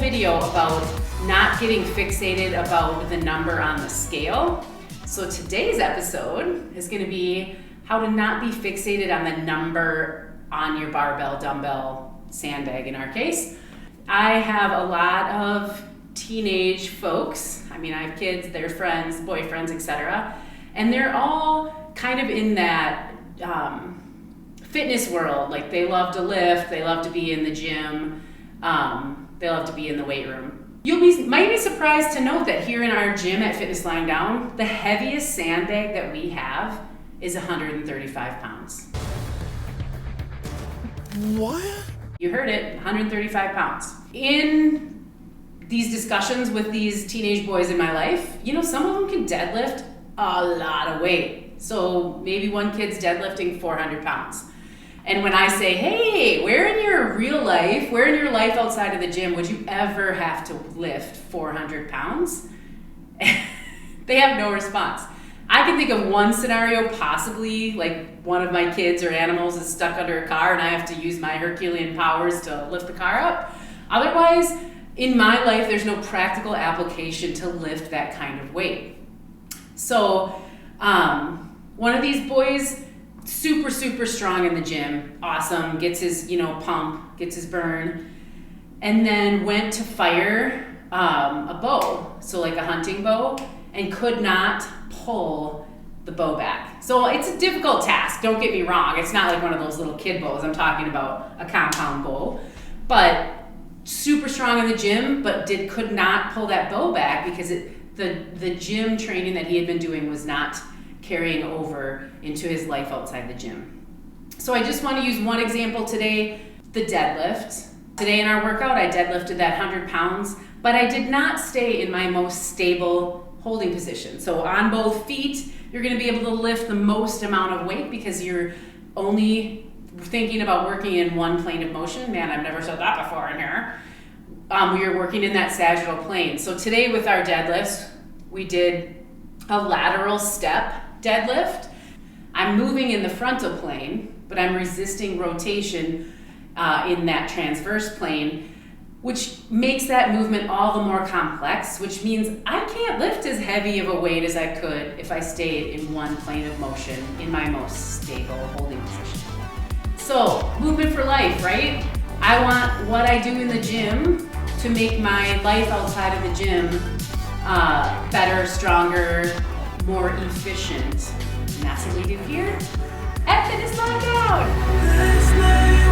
video about not getting fixated about the number on the scale. So today's episode is going to be how to not be fixated on the number on your barbell, dumbbell, sandbag in our case. I have a lot of teenage folks. I mean, I have kids, their friends, boyfriends, etc. And they're all kind of in that fitness world. Like, they love to lift, they love to be in the gym, they love to be in the weight room. Might be surprised to note that here in our gym at Fitness Lying Down, the heaviest sandbag that we have is 135 pounds. What? You heard it, 135 pounds. In these discussions with these teenage boys in my life, some of them can deadlift a lot of weight. So maybe one kid's deadlifting 400 pounds. And when I say, hey, where in your life outside of the gym would you ever have to lift 400 pounds? They have no response. I can think of one scenario, possibly like one of my kids or animals is stuck under a car and I have to use my Herculean powers to lift the car up. Otherwise, in my life, there's no practical application to lift that kind of weight. So one of these boys, super, super strong in the gym, awesome, gets his pump, gets his burn, and then went to fire a bow, so like a hunting bow, and could not pull the bow back. So it's a difficult task, don't get me wrong. It's not like one of those little kid bows. I'm talking about a compound bow. But super strong in the gym, but could not pull that bow back because the gym training that he had been doing was not carrying over into his life outside the gym. So I just want to use one example today, the deadlift. Today in our workout, I deadlifted that 100 pounds, but I did not stay in my most stable holding position. So on both feet, you're going to be able to lift the most amount of weight because you're only thinking about working in one plane of motion. Man, I've never said that before in here. We are working in that sagittal plane. So today with our deadlifts, we did a lateral step deadlift. I'm moving in the frontal plane, but I'm resisting rotation in that transverse plane, which makes that movement all the more complex, which means I can't lift as heavy of a weight as I could if I stayed in one plane of motion in my most stable holding position. So, movement for life, right? I want what I do in the gym to make my life outside of the gym better, stronger, more efficient. And that's what we do here at Fitness Lying Down.